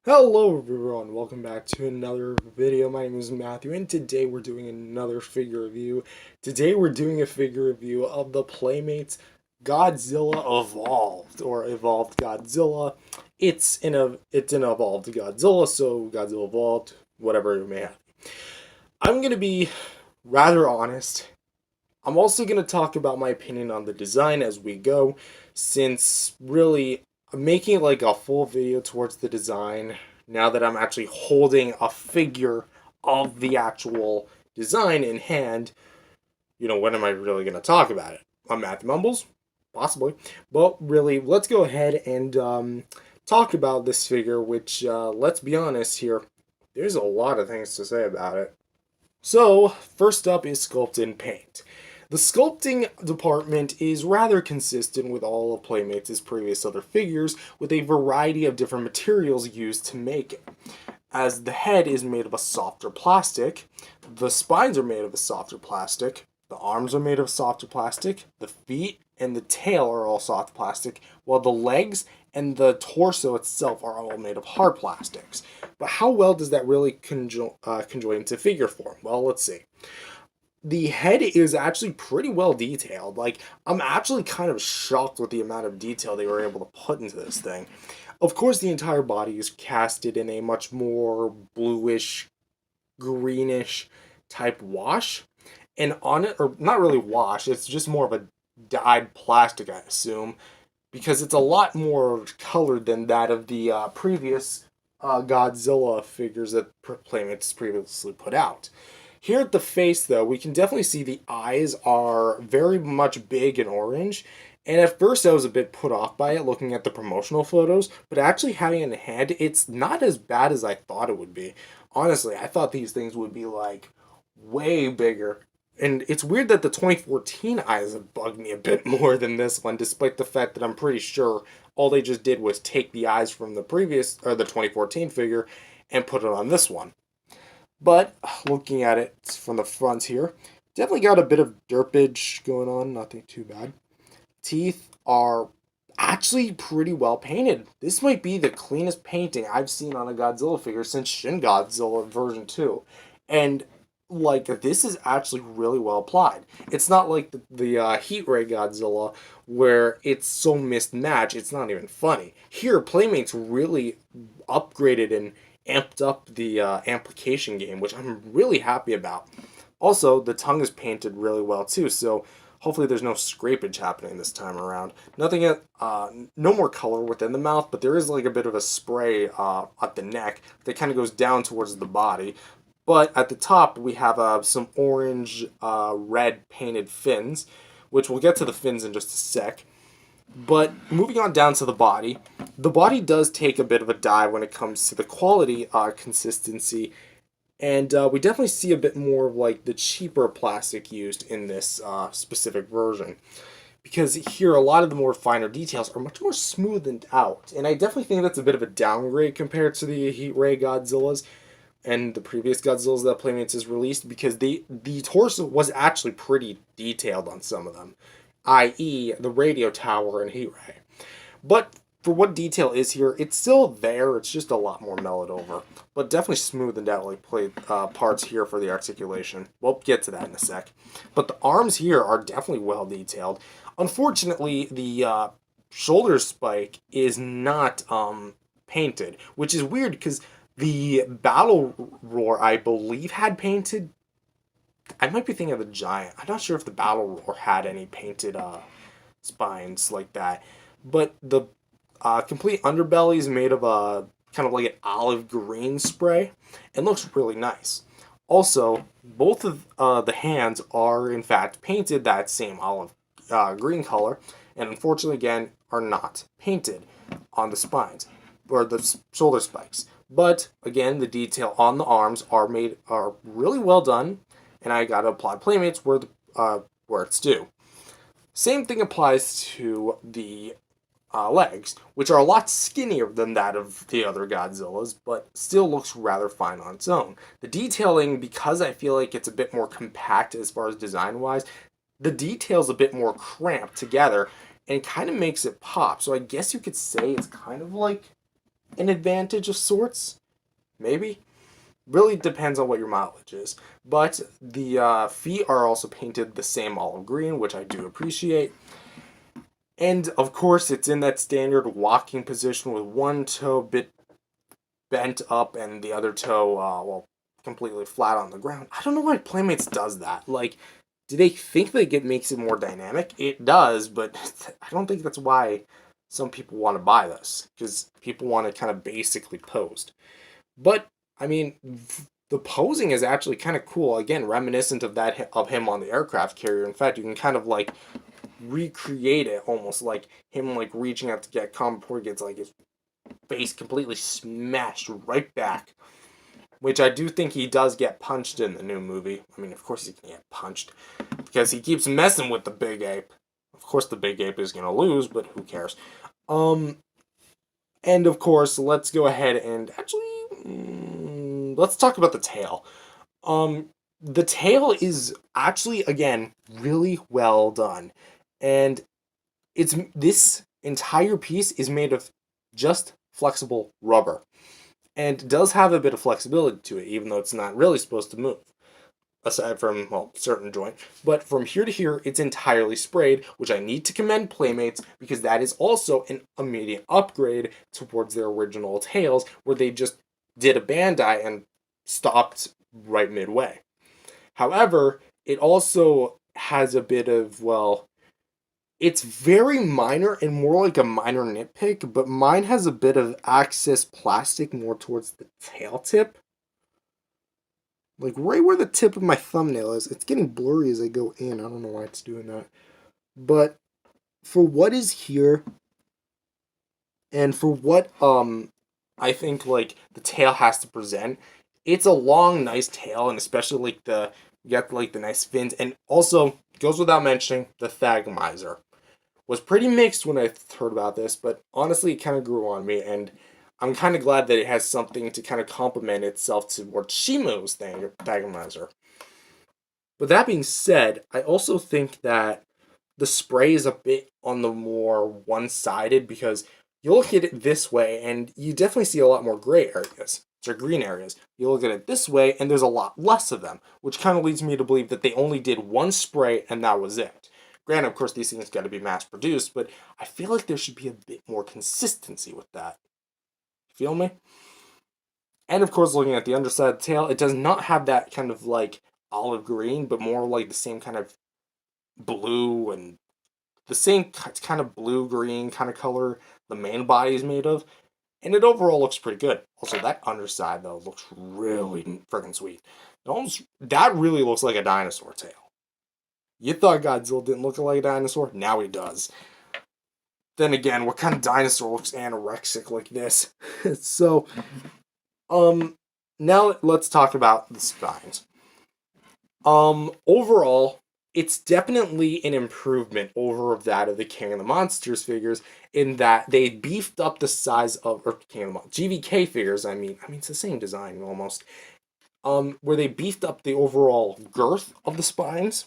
Hello everyone, welcome back to another video. My name is Matthew and today we're doing another figure review. Today we're doing a figure review of the Playmates Godzilla Evolved, or Evolved Godzilla. It's an evolved Godzilla, so Godzilla Evolved, whatever it may have. I'm gonna be rather honest. I'm also gonna talk about my opinion on the design as we go, since really making it like a full video towards the design now that I'm actually holding a figure of the actual design in hand. When am I really going to talk about it? On Math Mumbles? Possibly. But really, let's go ahead and talk about this figure, which, let's be honest here, there's a lot of things to say about it. So, first up is Sculpt and Paint. The sculpting department is rather consistent with all of Playmates' previous other figures, with a variety of different materials used to make it. As the head is made of a softer plastic, the spines are made of a softer plastic, the arms are made of softer plastic, the feet and the tail are all soft plastic, while the legs and the torso itself are all made of hard plastics. But how well does that really conjoin into figure form? Well, let's see. The head is actually pretty well detailed. Like, I'm actually kind of shocked with the amount of detail they were able to put into this thing. Of course, the entire body is casted in a much more bluish, greenish type wash. And on it, or not really wash, it's just more of a dyed plastic, I assume, because it's a lot more colored than that of the previous Godzilla figures that Playmates previously put out. Here at the face, though, we can definitely see the eyes are very much big and orange. And at first, I was a bit put off by it looking at the promotional photos, but actually having it in hand, it's not as bad as I thought it would be. Honestly, I thought these things would be like way bigger. And it's weird that the 2014 eyes have bugged me a bit more than this one, despite the fact that I'm pretty sure all they just did was take the eyes from the previous, or the 2014 figure, and put it on this one. But looking at it from the front here, definitely got a bit of derpage going on, nothing too bad. Teeth are actually pretty well painted. This might be the cleanest painting I've seen on a Godzilla figure since Shin Godzilla version 2. And like, this is actually really well applied. It's not like the Heat Ray Godzilla where it's so mismatched, it's not even funny. Here, Playmates really upgraded and amped up the amplification game, which I'm really happy about. Also, the tongue is painted really well too, so hopefully there's no scrapage happening this time around. Nothing, no more color within the mouth, but there is like a bit of a spray at the neck that kind of goes down towards the body. But at the top, we have some orange, red painted fins, which we'll get to the fins in just a sec. But moving on down to the body does take a bit of a dive when it comes to the quality consistency, and we definitely see a bit more of like the cheaper plastic used in this specific version. Because here, a lot of the more finer details are much more smoothed out, and I definitely think that's a bit of a downgrade compared to the Heat Ray Godzillas and the previous Godzillas that Playmates has released, because the torso was actually pretty detailed on some of them, i.e., the radio tower and Heat Ray. But for what detail is here, it's still there. It's just a lot more mellowed over, but definitely smoothed out like parts here for the articulation. We'll get to that in a sec. But the arms here are definitely well detailed. Unfortunately, the shoulder spike is not painted, which is weird because the battle roar, I believe, had painted. I might be thinking of the giant. I'm not sure if the battle roar had any painted spines like that. But the complete underbelly is made of a kind of like an olive green spray and looks really nice. Also, both of the hands are in fact painted that same olive green color, and unfortunately, again, are not painted on the spines or the shoulder spikes. But again, the detail on the arms are really well done, and I gotta applaud Playmates where it's due. Same thing applies to the legs, which are a lot skinnier than that of the other Godzillas, but still looks rather fine on its own. The detailing, because I feel like it's a bit more compact as far as design wise, the detail's a bit more cramped together and kind of makes it pop. So I guess you could say it's kind of like an advantage of sorts. Maybe. Really depends on what your mileage is. But the feet are also painted the same olive green, which I do appreciate. And of course, it's in that standard walking position with one toe a bit bent up and the other toe, completely flat on the ground. I don't know why Playmates does that. Like, do they think that it makes it more dynamic? It does, but I don't think that's why some people want to buy this, because people want it kind of basically posed. But I mean, the posing is actually kind of cool. Again, reminiscent of that of him on the aircraft carrier. In fact, you can kind of like recreate it almost like him like reaching out to get Kong before he gets like his face completely smashed right back. Which I do think he does get punched in the new movie. I mean, of course he can get punched because he keeps messing with the big ape. Of course, the big ape is gonna lose, but who cares? Um, and of course, let's go ahead and actually let's talk about the tail. The tail is actually again really well done, and it's this entire piece is made of just flexible rubber and does have a bit of flexibility to it, even though it's not really supposed to move aside from, well, certain joint. But from here to here, it's entirely sprayed, which I need to commend Playmates because that is also an immediate upgrade towards their original tails, where they just did a Bandai and stopped right midway. However, it also has a bit of, well, it's very minor and more like a minor nitpick, but mine has a bit of excess plastic more towards the tail tip. Like right where the tip of my thumbnail is. It's getting blurry as I go in. I don't know why it's doing that. But for what is here and for what I think like the tail has to present, it's a long, nice tail, and especially like you got like the nice fins, and also goes without mentioning the Thagomizer. Was pretty mixed when I heard about this, but honestly, it kind of grew on me, and I'm kind of glad that it has something to kind of complement itself to what Shimu's Thagomizer. But that being said, I also think that the spray is a bit on the more one-sided because you look at it this way and you definitely see a lot more gray areas, or green areas. You look at it this way and there's a lot less of them, which kind of leads me to believe that they only did one spray and that was it. Granted, of course, these things got to be mass-produced, but I feel like there should be a bit more consistency with that. Feel me? And of course, looking at the underside of the tail, it does not have that kind of like olive green, but more like the same kind of blue and the same kind of blue green kind of color the main body is made of, and it overall looks pretty good. Also, that underside though looks really freaking sweet. That really looks like a dinosaur tail. You thought Godzilla didn't look like a dinosaur? Now he does. Then again, what kind of dinosaur looks anorexic like this? So, um, now let's talk about the spines. Overall, it's definitely an improvement over that of the King of the Monsters figures in that they beefed up the size of, or King of the GVK figures. I mean it's the same design almost. Where they beefed up the overall girth of the spines.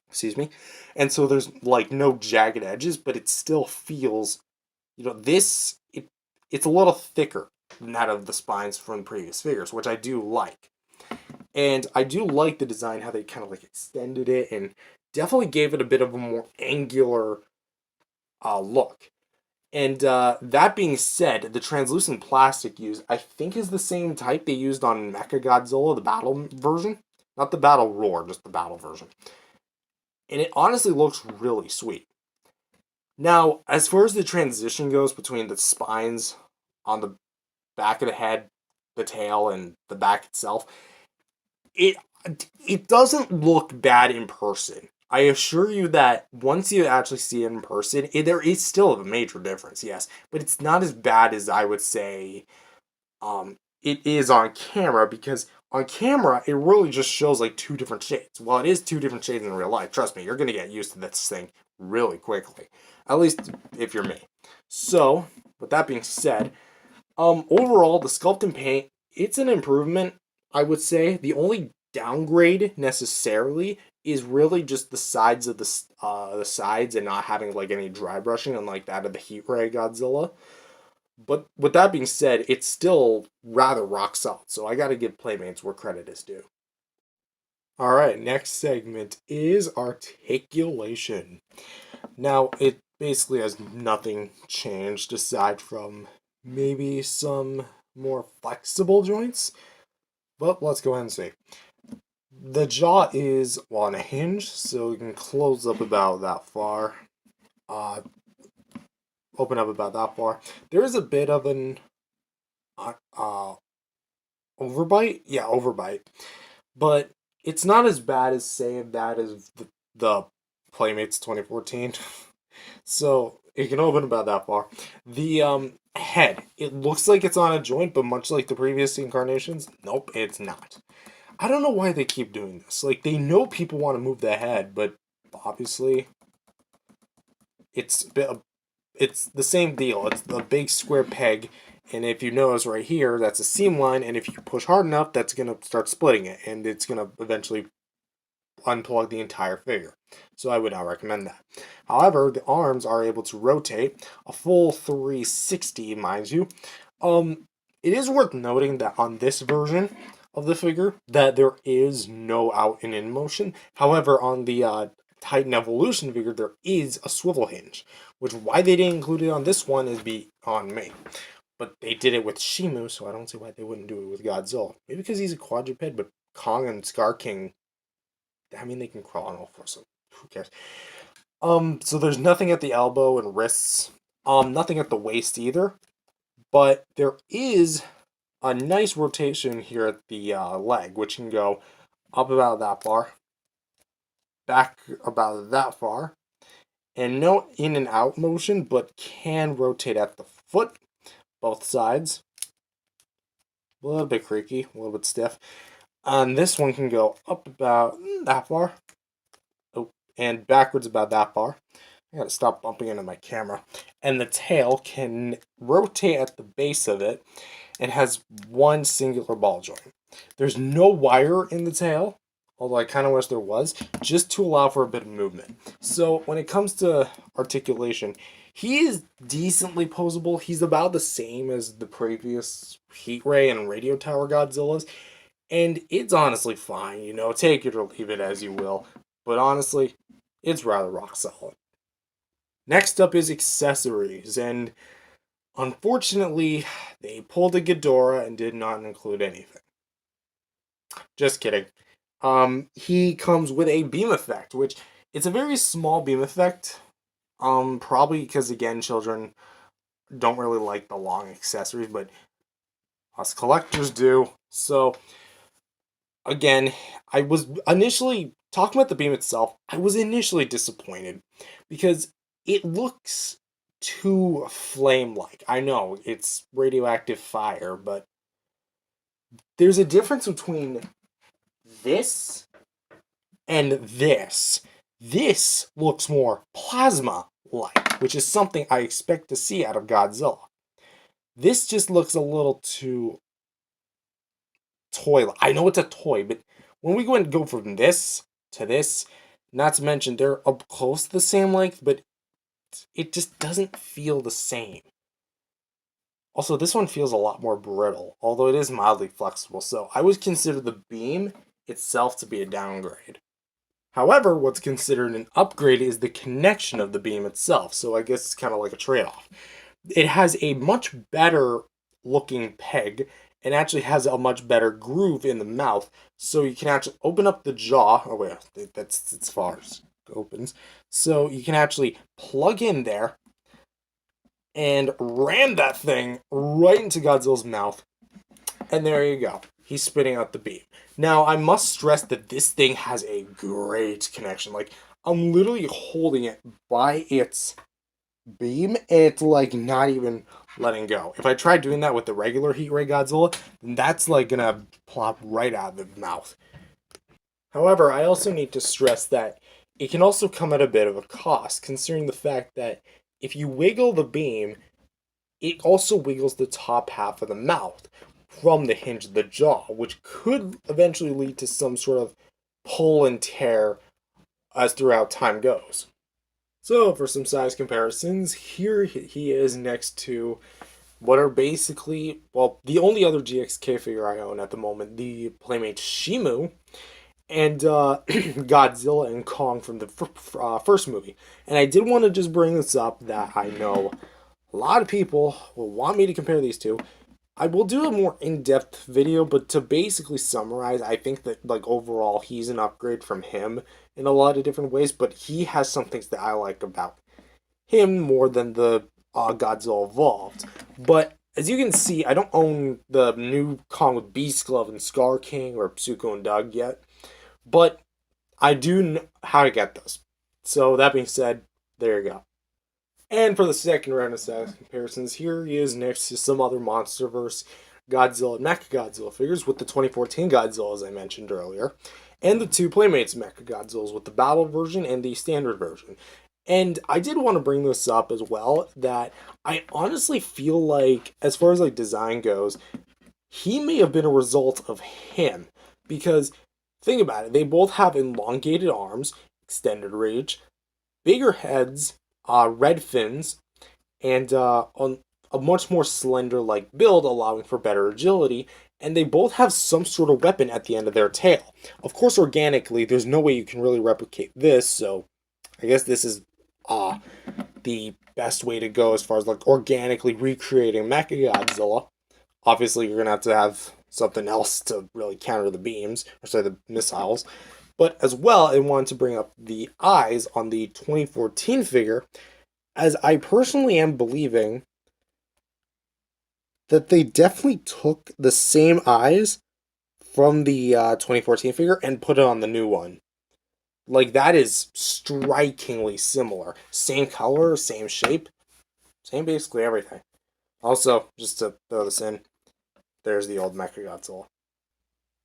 Excuse me, and so there's like no jagged edges, but it still feels, it's a little thicker than that of the spines from previous figures, which I do like. And I do like the design, how they kind of like extended it and definitely gave it a bit of a more angular look. And that being said, the translucent plastic used, I think, is the same type they used on Mechagodzilla, the battle version. Not the battle roar, just the battle version. And it honestly looks really sweet. Now, as far as the transition goes between the spines on the back of the head, the tail, and the back itself, it it doesn't look bad in person. I assure you that once you actually see it in person, there is still a major difference, yes, but it's not as bad as I would say it is on camera, because on camera it really just shows like two different shades. Well, it is two different shades in real life. Trust me, you're gonna get used to this thing really quickly. At least if you're me. So, with that being said, overall, the sculpt and paint, it's an improvement, I would say. The only downgrade necessarily is really just the sides of the sides and not having like any dry brushing, unlike that of the Heat Ray Godzilla. But with that being said, it's still rather rock solid, so I gotta give Playmates where credit is due. Alright, next segment is Articulation. Now, it basically has nothing changed aside from maybe some more flexible joints, but let's go ahead and see. The jaw is on a hinge, so you can close up about that far. Uh, Open up about that far. There is a bit of an uh, overbite. Yeah, overbite. But it's not as bad as saying that as the Playmates 2014. So it can open about that far. The head, it looks like it's on a joint, but much like the previous incarnations, nope, it's not. I don't know why they keep doing this. Like, they know people want to move the head, but obviously it's it's the same deal. It's the big square peg, and if you notice right here, that's a seam line, and if you push hard enough, that's gonna start splitting it, and it's gonna eventually unplug the entire figure. So I would not recommend that. However, the arms are able to rotate a full 360, mind you. It is worth noting that on this version of the figure, that there is no out and in motion. However, on the Titan Evolution figure, there is a swivel hinge, which why they didn't include it on this one is beyond me. But they did it with Shimu, so I don't see why they wouldn't do it with Godzilla. Maybe because he's a quadruped, but Kong and Scar King, I mean, they can crawl on all fours, so who cares? So there's nothing at the elbow and wrists. Nothing at the waist either. But there is a nice rotation here at the leg, which can go up about that far, back about that far, and no in and out motion, but can rotate at the foot, both sides. A little bit creaky, a little bit stiff. And this one can go up about that far, oh, and backwards about that far. I gotta stop bumping into my camera. And the tail can rotate at the base of it and has one singular ball joint. There's no wire in the tail, although I kind of wish there was, just to allow for a bit of movement. So when it comes to articulation, he is decently posable. He's about the same as the previous Heat Ray and Radio Tower Godzillas, and it's honestly fine, you know, take it or leave it as you will. But honestly, it's rather rock solid. Next up is accessories, and unfortunately, they pulled a Ghidorah and did not include anything. Just kidding. He comes with a beam effect, which it's a very small beam effect. Probably because again, children don't really like the long accessories, but us collectors do. So again, I was initially talking about the beam itself. I was initially disappointed because it looks too flame-like. I know it's radioactive fire, but there's a difference between this and this. This looks more plasma-like, which is something I expect to see out of Godzilla. This just looks a little too toy. I know it's a toy, but when we go from this to this, not to mention they're up close to the same length, but it just doesn't feel the same. Also, this one feels a lot more brittle, although it is mildly flexible, so I would consider the beam itself to be a downgrade. However, what's considered an upgrade is the connection of the beam itself, so I guess it's kind of like a trade-off. It has a much better looking peg and actually has a much better groove in the mouth, so you can actually open up the jaw. Oh wait, that's as far as it opens. So you can actually plug in there and ram that thing right into Godzilla's mouth, and there you go. He's spitting out the beam. Now, I must stress that this thing has a great connection. Like, I'm literally holding it by its beam, and it's like not even letting go. If I try doing that with the regular Heat Ray Godzilla, then that's like gonna plop right out of the mouth. However, I also need to stress that it can also come at a bit of a cost, considering the fact that if you wiggle the beam, it also wiggles the top half of the mouth from the hinge of the jaw, which could eventually lead to some sort of pull and tear as throughout time goes. So, for some size comparisons, here he is next to what are basically, well, the only other GXK figure I own at the moment, the Playmates Shimu, and Godzilla and Kong from the first movie. And I did want to just bring this up that I know a lot of people will want me to compare these two. I will do a more in-depth video, but to basically summarize, I think that like overall he's an upgrade from him in a lot of different ways, but he has some things that I like about him more than the Godzilla Evolved. But as you can see, I don't own the new Kong with Beast Glove and Scar King or Psuko and Doug yet, but I do know how to get those. So that being said, there you go. And for the second round of size comparisons, here he is next to some other MonsterVerse Godzilla and Mechagodzilla figures with the 2014 Godzilla, as I mentioned earlier, and the two Playmates Mechagodzillas with the battle version and the standard version. And I did want to bring this up as well, that I honestly feel like, as far as like design goes, he may have been a result of him. Because, think about it, they both have elongated arms, extended reach, bigger heads, red fins, and on a much more slender like build, allowing for better agility. And they both have some sort of weapon at the end of their tail. Of course, organically, there's no way you can really replicate this, so I guess this is the best way to go as far as like organically recreating Mechagodzilla. Obviously, you're gonna have something else to really counter the beams, or say the missiles. But as well, I wanted to bring up the eyes on the 2014 figure, as I personally am believing that they definitely took the same eyes from the 2014 figure and put it on the new one. Like, that is strikingly similar. Same color, same shape, same basically everything. Also, just to throw this in, there's the old Mechagodzilla.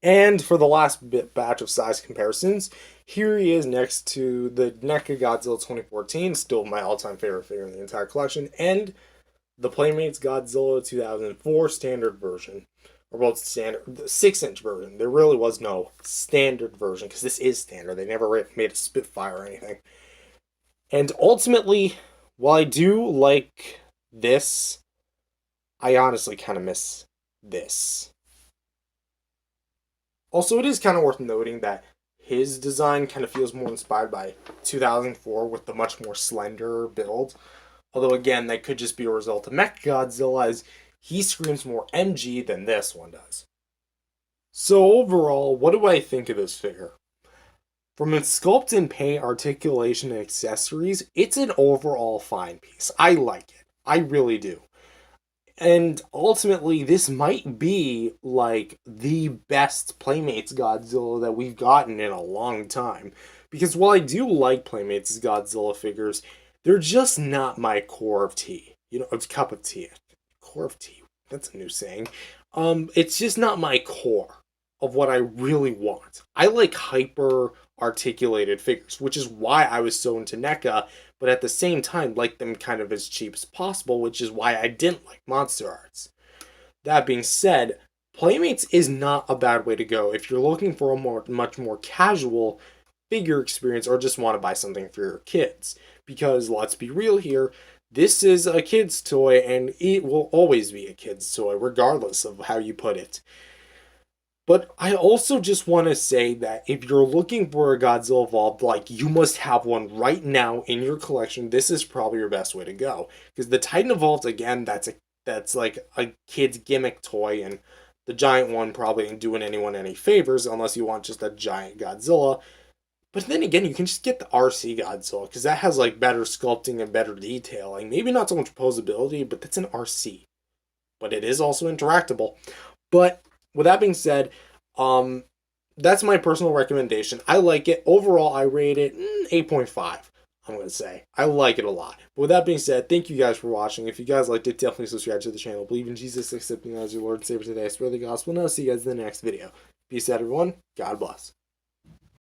And for the last batch of size comparisons, here he is next to the NECA Godzilla 2014, still my all-time favorite figure in the entire collection, and the Playmates Godzilla 2004 standard version. Or well, standard, the 6-inch version. There really was no standard version, because this is standard. They never made a Spitfire or anything. And ultimately, while I do like this, I honestly kind of miss this. Also, it is kind of worth noting that his design kind of feels more inspired by 2004 with the much more slender build. Although, again, that could just be a result of Mechagodzilla, as he screams more MG than this one does. So, overall, what do I think of this figure? From its sculpt and paint, articulation, and accessories, it's an overall fine piece. I like it. I really do. And ultimately, this might be like the best Playmates Godzilla that we've gotten in a long time. Because while I do like Playmates Godzilla figures, they're just not my core of tea. You know, it's cup of tea. Core of tea. That's a new saying. It's just not my core of what I really want. I like hyper articulated figures, which is why I was so into NECA, but at the same time like them kind of as cheap as possible, which is why I didn't like Monster Arts. That being said, Playmates is not a bad way to go if you're looking for a much more casual figure experience or just want to buy something for your kids. Because let's be real here, this is a kid's toy and it will always be a kid's toy regardless of how you put it. But I also just want to say that if you're looking for a Godzilla Evolved, like, you must have one right now in your collection, this is probably your best way to go. Because the Titan Evolved, again, that's like a kid's gimmick toy, and the giant one probably ain't doing anyone any favors unless you want just a giant Godzilla. But then again, you can just get the RC Godzilla, because that has like better sculpting and better detailing. Maybe not so much posability, but that's an RC. But it is also interactable. But with that being said, that's my personal recommendation. I like it. Overall, I rate it 8.5. I'm going to say. I like it a lot. But with that being said, thank you guys for watching. If you guys liked it, definitely subscribe to the channel. Believe in Jesus, accepting as your Lord and Savior today. Spread the gospel. And I'll see you guys in the next video. Peace out, everyone. God bless.